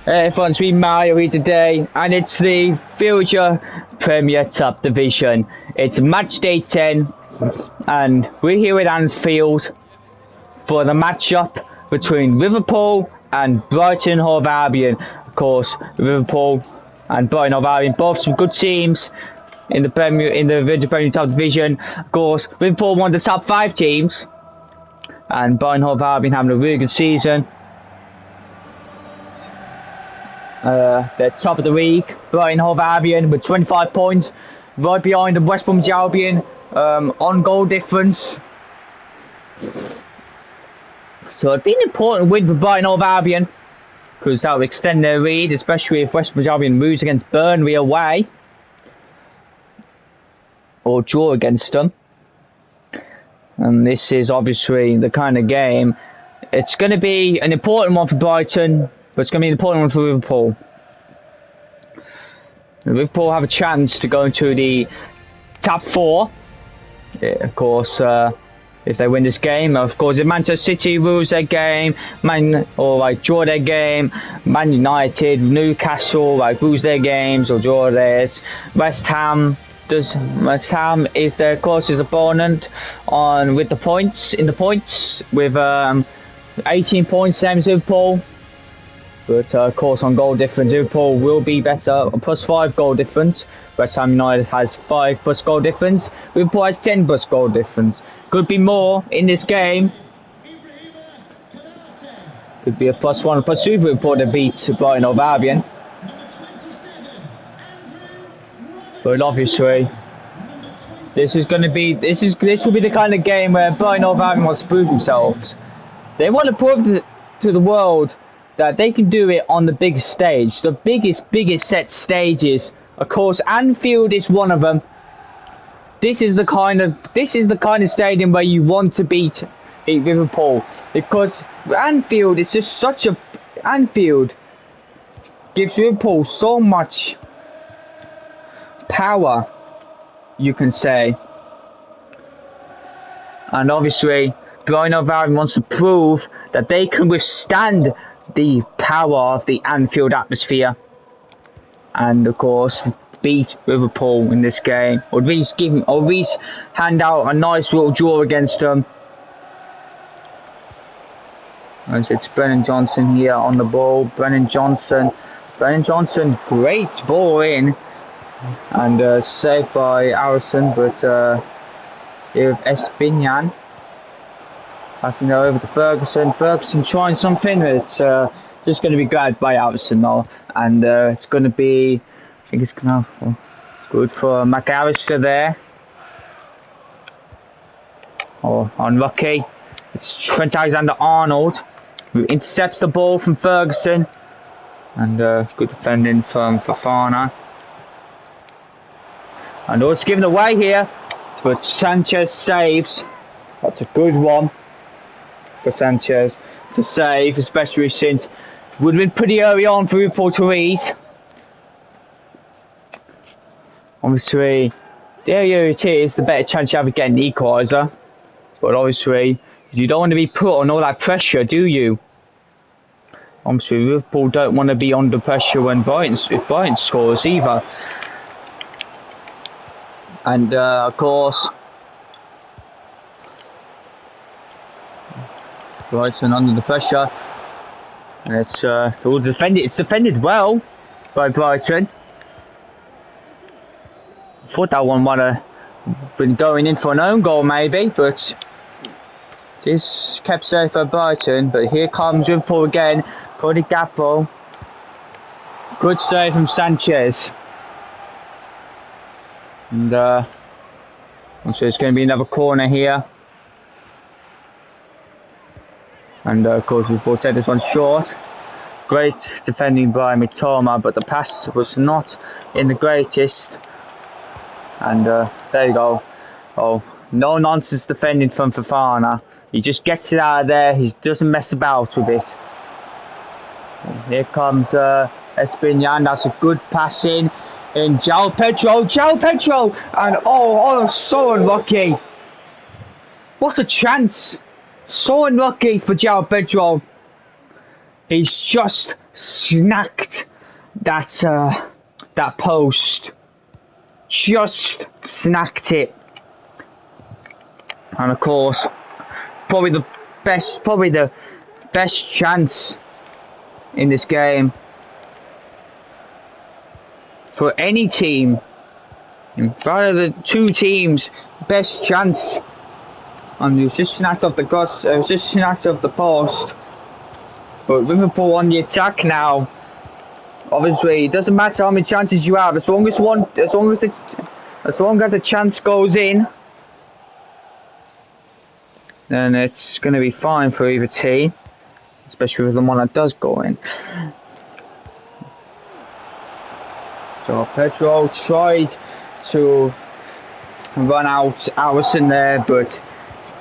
Hey everyone, it's me Mario here today, and it's the Future Premier Top Division. It's Matchday 10, and we're here at Anfield for the matchup between Liverpool and Brighton Hove Albion. Of course, Liverpool and Brighton Hove Albion, both some good teams in the Villager Premier Top Division. Of course, Liverpool one of the top 5 teams, and Brighton Hove Albion having a really good season. They're top of the league, Brighton Hove Albion with 25 points, right behind the West Bromwich Albion on goal difference. So it'd be an important win for Brighton Hove Albion, because that will extend their lead, especially if West Bromwich Albion lose against Burnley away or draw against them. And this is obviously the kind of game. It's going to be an important one for Brighton, but it's going to be an important one for Liverpool. Liverpool have a chance to go into the top 4. Yeah, of course, if they win this game. Of course, if Manchester City lose their game, draw their game, Man United, Newcastle lose their games or draw theirs. West Ham is their closest opponent with the points with 18 points, same as Liverpool. But of course, on goal difference, Liverpool will be better. Plus 5 goal difference. West Ham United has 5 plus goal difference. Liverpool has 10 plus goal difference. Could be more in this game. Could be a +1 or +2 for Liverpool to beat Brighton Hove Albion. But obviously, this will be the kind of game where Brighton Hove Albion wants to prove themselves. They want to prove to the world that they can do it on the big stage, the biggest set stages. Of course, Anfield is one of them. This is the kind of stadium where you want to beat Liverpool, because Anfield is just Anfield gives Liverpool so much power, you can say. And obviously, Brighton Hove Albion wants to prove that they can withstand the power of the Anfield atmosphere, and of course beat Liverpool in this game, or at least hand out a nice little draw against them. As it's Brennan Johnson here on the ball. Brennan Johnson, great ball in, and saved by Allison, but here Espinyan. Passing it over to Ferguson. Ferguson trying something. It's just going to be grabbed by Allison though, and it's going to be. I think it's going to good for McAllister there. Oh, unlucky. It's Trent Alexander-Arnold who intercepts the ball from Ferguson, and good defending from Fofana. And it's given away here, but Sanchez saves. That's a good one for Sanchez to save, especially since it would have been pretty early on for Liverpool to lead. Obviously, the earlier it is, the better chance you have of getting the equaliser. But obviously, you don't want to be put on all that pressure, do you? Obviously, Liverpool don't want to be under pressure when Brighton scores either. And of course, Brighton under the pressure, and it's defended well by Brighton. I thought that one might have been going in for an own goal maybe, but it is kept safe by Brighton. But here comes Liverpool again. Cody Gakpo, good save from Sanchez, and so it's going to be another corner here. And of course, Liverpool set this one short. Great defending by Mitoma, but the pass was not in the greatest. And there you go. Oh, no nonsense defending from Fofana. He just gets it out of there. He doesn't mess about with it. And here comes Espinyan. That's a good pass in João Pedro, and oh, so unlucky. What a chance. So unlucky for João Pedro. He's just snacked that post. Just snacked it. And of course, probably the best chance in this game for any team. In front of the two teams, best chance. And he was just snacked off the cross. It was just snacked off the post. But Liverpool on the attack now. Obviously, it doesn't matter how many chances you have, as long as a chance goes in, then it's going to be fine for either team, especially with the one that does go in. So Pedro tried to run out Allison there, but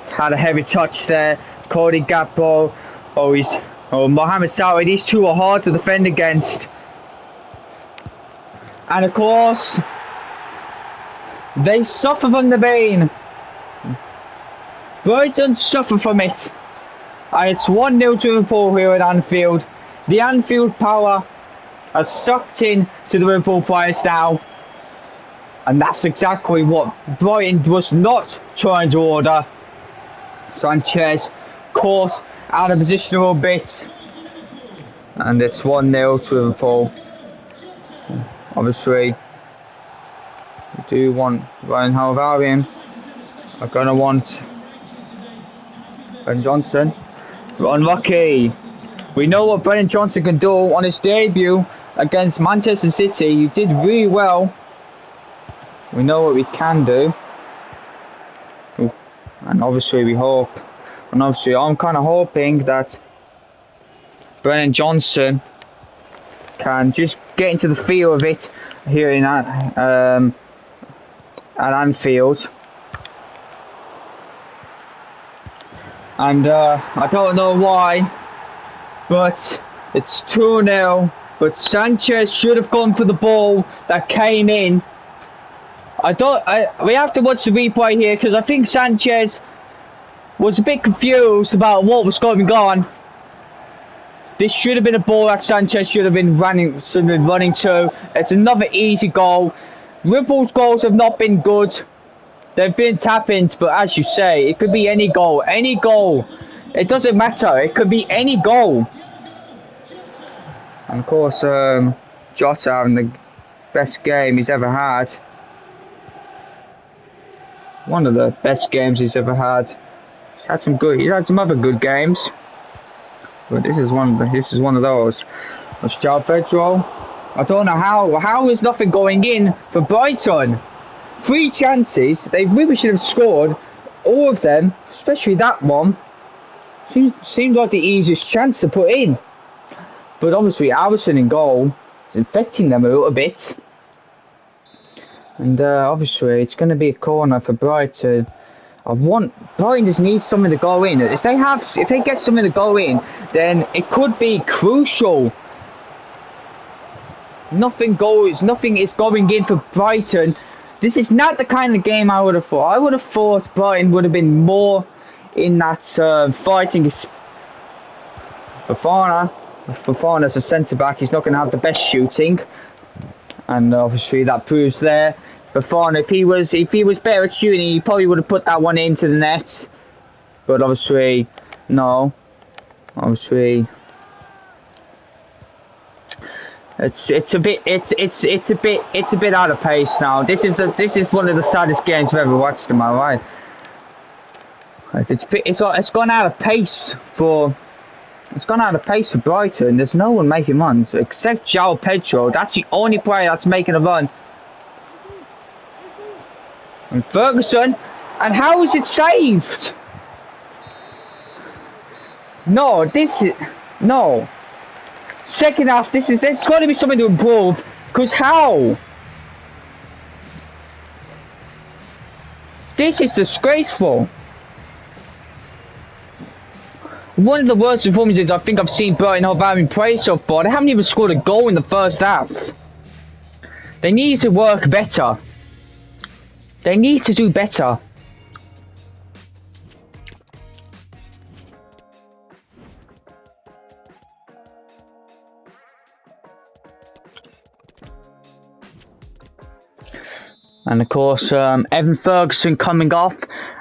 had a heavy touch there. Cody Gakpo, Mohamed Salah, these two are hard to defend against. And of course, they suffer from the pain. Brighton suffer from it. And it's 1-0 to Liverpool here at Anfield. The Anfield power has sucked in to the Liverpool players now. And that's exactly what Brighton was not trying to order. Sanchez caught out of position a little bit. And it's 1-0 to Liverpool. Obviously, we do want Ryan Albion. We're going to want Ben Johnson. Unlucky. We know what Brennan Johnson can do on his debut against Manchester City. He did really well. We know what we can do. Ooh. And obviously we hope. And obviously I'm kind of hoping that Brennan Johnson can just get into the feel of it here in at Anfield. And I don't know why, but it's 2-0. But Sanchez should have gone for the ball that came in. We have to watch the replay here because I think Sanchez was a bit confused about what was going on. This should have been a ball that Sanchez should have been running to. It's another easy goal. Liverpool's goals have not been good. They've been tap-ins, but as you say, it could be any goal. Any goal. It doesn't matter. It could be any goal. And of course, Jota having the best game he's ever had. One of the best games he's ever had. He's had some other good games. But this is one of those. It's João Pedro. I don't know how is nothing going in for Brighton. 3 chances, they really should have scored all of them, especially that one. Seems like the easiest chance to put in. But obviously Allison in goal is infecting them a little bit. And obviously it's going to be a corner for Brighton. Brighton just needs something to go in. If they get something to go in, then it could be crucial. Nothing is going in for Brighton. This is not the kind of game I would have thought. I would have thought Brighton would have been more in that fighting. Fofana as a centre back, he's not going to have the best shooting, and obviously that proves there. Fofana, if he was better at shooting, he probably would have put that one into the net. But obviously, no. Obviously, it's a bit out of pace now. This is one of the saddest games I've ever watched in my life. It's gone out of pace for Brighton. There's no one making runs except João Pedro. That's the only player that's making a run. And Ferguson, and how is it saved? No. Second half, there's got to be something to improve. Because how? This is disgraceful. One of the worst performances I think I've seen Brighton have having played so far. They haven't even scored a goal in the first half. They need to work better. They need to do better. And of course, Evan Ferguson coming off,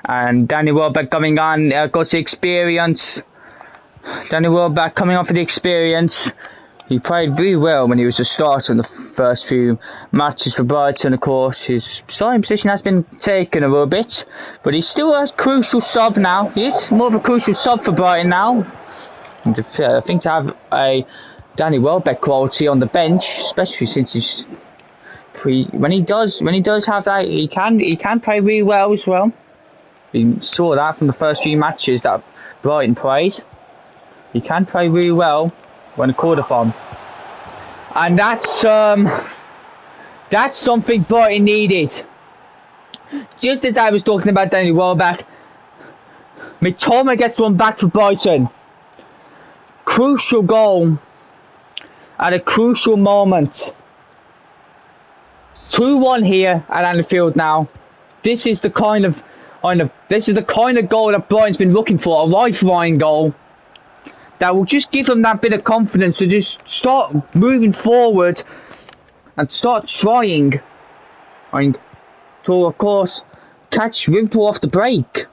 and Danny Welbeck coming on. Of course, the experience. Danny Welbeck coming off with the experience. He played really well when he was a starter in the first few matches for Brighton. Of course, his starting position has been taken a little bit, but he's still a crucial sub now. He is more of a crucial sub for Brighton now. And I think to have a Danny Welbeck quality on the bench, especially since he's when he does have that, he can play really well as well. We saw that from the first few matches that Brighton played. He can play really well when called upon, and that's something Brighton needed. Just as I was talking about Danny Welbeck, Mitoma gets one back for Brighton. Crucial goal at a crucial moment. 2-1 here at Anfield now. This is the kind of goal that Brighton's been looking for, a lifeline goal that will just give them that bit of confidence to just start moving forward and start trying and to, of course, catch Liverpool off the break.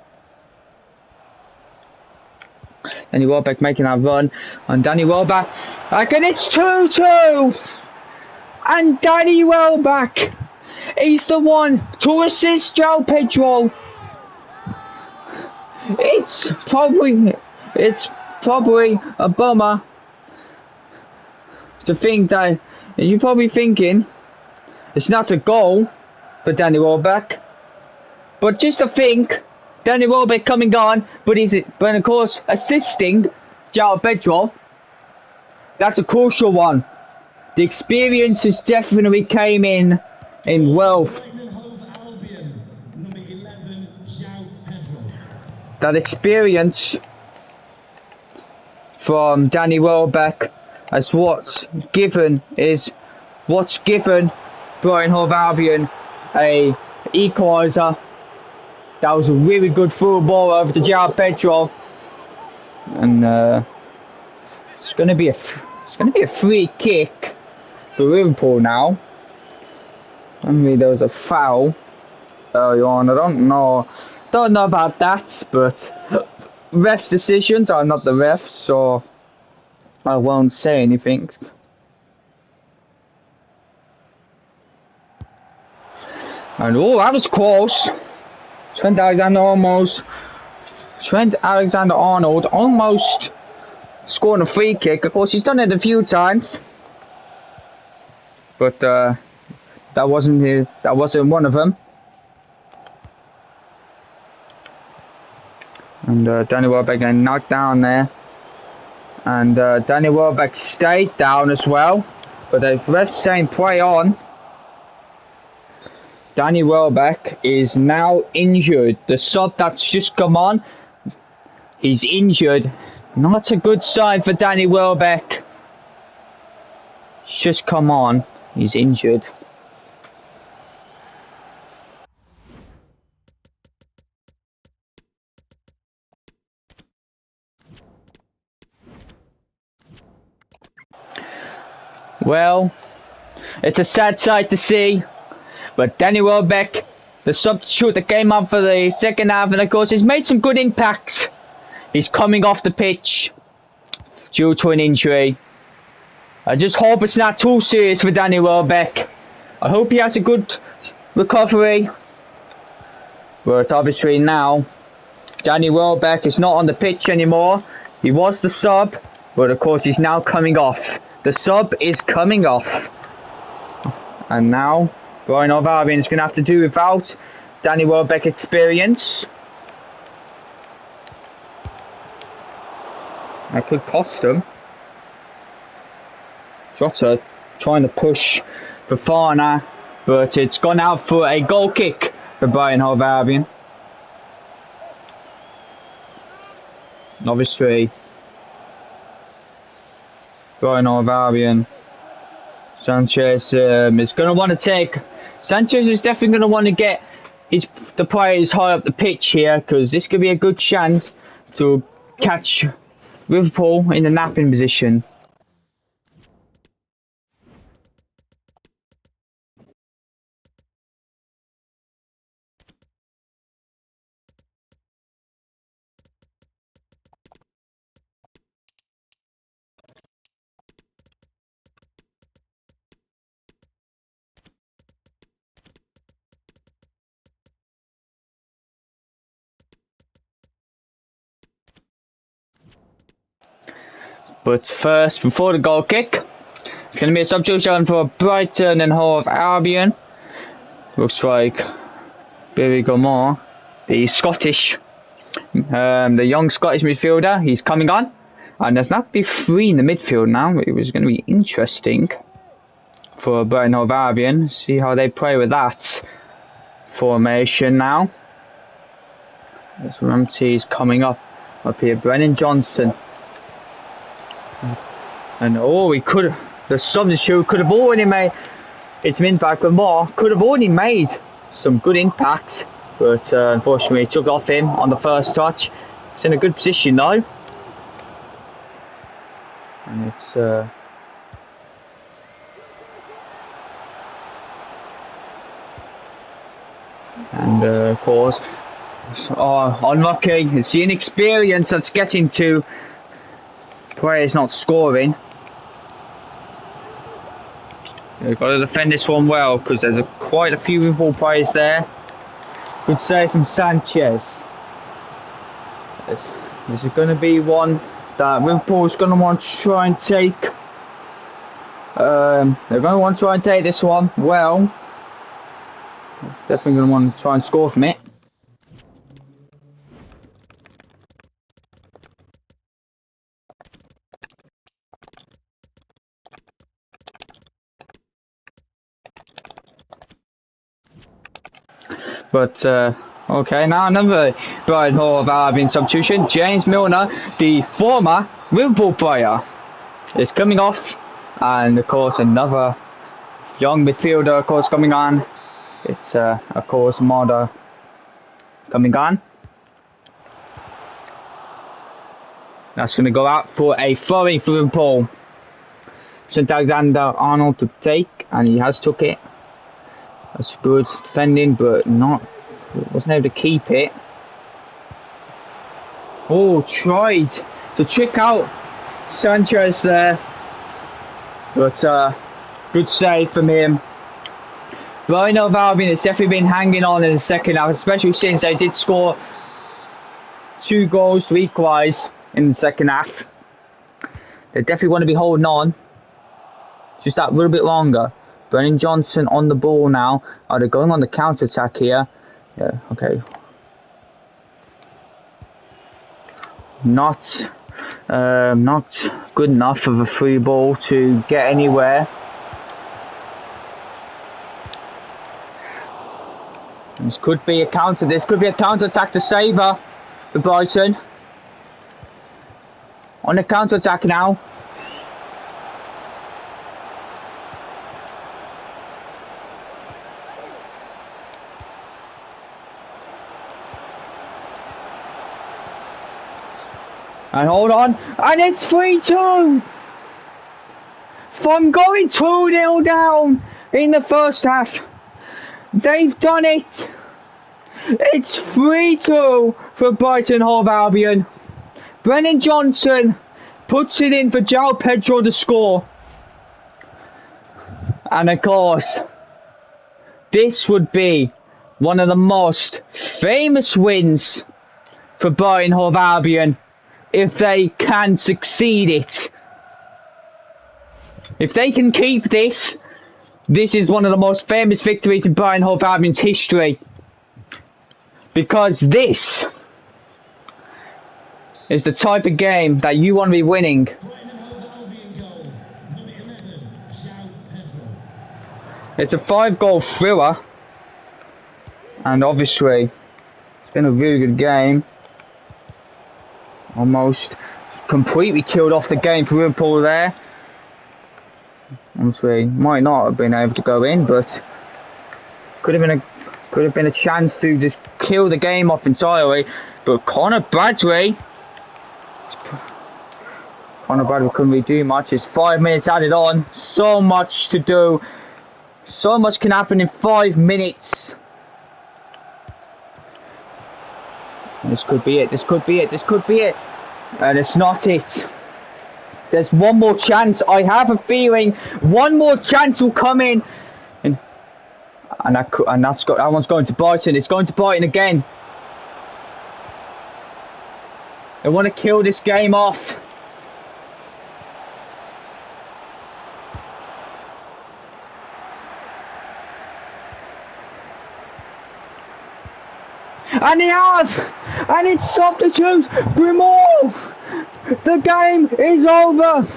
Danny Welbeck making that run, and Danny Welbeck, and it's 2-2. And Danny Welbeck, he's the one to assist João Pedro. It's probably a bummer to think that you're probably thinking it's not a goal for Danny Welbeck, but just to think Danny Welbeck coming on, but of course assisting João Pedro. That's a crucial one. The experience has definitely came in wealth. That experience from Danny Welbeck as what's given Brighton Hove Albion a equaliser. That was a really good through ball over to João Pedro, and it's going to be a free kick for Liverpool now. I mean, there was a foul early on. I don't know about that, but refs' decisions are not the refs, so I won't say anything. And oh, that was close. Trent Alexander-Arnold almost scoring a free kick. Of course, he's done it a few times, but that wasn't one of them. And Danny Welbeck getting knocked down there, and Danny Welbeck stayed down as well, but the ref's saying play on. Danny Welbeck is now injured. The sub that's just come on, he's injured. Not a good sign for Danny Welbeck. He's just come on, he's injured. Well, it's a sad sight to see, but Danny Welbeck, the substitute that came on for the second half, and of course he's made some good impacts. He's coming off the pitch due to an injury. I just hope it's not too serious for Danny Welbeck. I hope he has a good recovery. But obviously now, Danny Welbeck is not on the pitch anymore. He was the sub, but of course he's now coming off. The sub is coming off. And now, Brighton Hove Albion is going to have to do without Danny Welbeck experience. That could cost him. Jota trying to push Fofana, but it's gone out for a goal kick for Brighton Hove Albion. Obviously, Brighton Hove Albion. Sanchez is going to want to take. Sanchez is definitely going to want to get the players high up the pitch here, because this could be a good chance to catch Liverpool in the napping position. But first, before the goal kick, it's going to be a substitution for Brighton and Hove Albion. Looks like Billy Gilmore, the young Scottish midfielder, he's coming on. And there's not be 3 in the midfield now. It was going to be interesting for Brighton Hove Albion. See how they play with that formation now. As Ramsey's coming up here. Brennan Johnson. And the substitute could have already made its impact with more. Could have already made some good impact. But unfortunately, it took off him on the first touch. It's in a good position though. And it's of course, unlucky. It's the inexperience that's getting to players not scoring. You've got to defend this one well because there's quite a few Liverpool players there. Good save from Sanchez. This is going to be one that Liverpool's going to want to try and take. They're going to want to try and take this one well. Definitely going to want to try and score from it. But okay, now another Brighton Hove Albion substitution. James Milner, the former Liverpool player, is coming off, and of course another young midfielder, of course, coming on. It's of course Marder coming on. That's going to go out for a throw-in for Liverpool. St Alexander-Arnold to take, and he has took it. That's good defending, but wasn't able to keep it. Oh, tried to trick out Sanchez there, but good save from him. Brighton Hove Albion has definitely been hanging on in the second half, especially since they did score 2 goals to equalise in the second half. They definitely want to be holding on just that little bit longer. Brennan Johnson on the ball now. Are they going on the counter attack here? Yeah, okay. Not good enough of a free ball to get anywhere. This could be a counter. This could be a counter attack to save her for Brighton. On the counter attack now. And hold on, and it's 3-2 from going 2-0 down in the first half. They've done it. It's 3-2 for Brighton Hove Albion. Brennan Johnson puts it in for João Pedro to score. And of course, this would be one of the most famous wins for Brighton Hove Albion if they can succeed it. If they can keep this, this is one of the most famous victories in Brighton Hove Albion's history. Because this is the type of game that you want to be winning. It's a 5-goal thriller. And obviously, it's been a really good game. Almost completely killed off the game for Liverpool there. Obviously, might not have been able to go in, but could have been a chance to just kill the game off entirely. But Connor Bradley couldn't really do much. It's 5 minutes added on. So much to do. So much can happen in 5 minutes. This could be it. This could be it. This could be it. And it's not it. There's one more chance. I have a feeling one more chance will come in. And that one's going to Brighton. It's going to Brighton again. They want to kill this game off. And they have! And it's substitute Grimall! The game is over!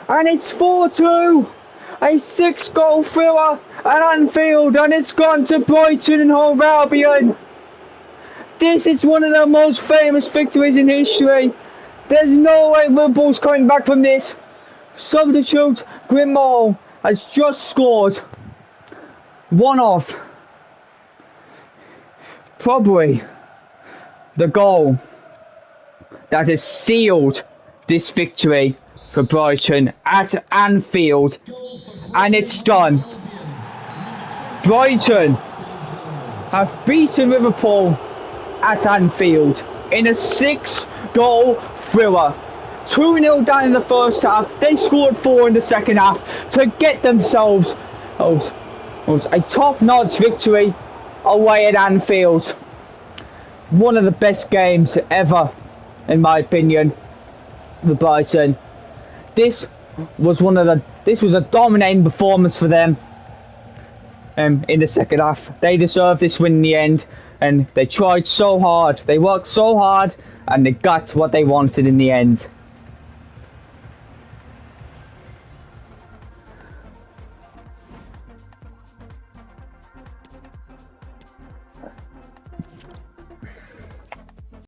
And it's 4-2! A 6-goal thriller at Anfield, and it's gone to Brighton and Hove Albion! This is one of the most famous victories in history! There's no way Liverpool's coming back from this! Substitute Grimall has just scored one of probably the goal that has sealed this victory for Brighton at Anfield, and it's done. Brighton have beaten Liverpool at Anfield in a 6-goal thriller. 2-0 down in the first half, they scored 4 in the second half to get themselves a top-notch victory away at Anfield. One of the best games ever, in my opinion, for Brighton. This was a dominating performance for them in the second half. They deserved this win in the end, and they tried so hard. They worked so hard, and they got what they wanted in the end.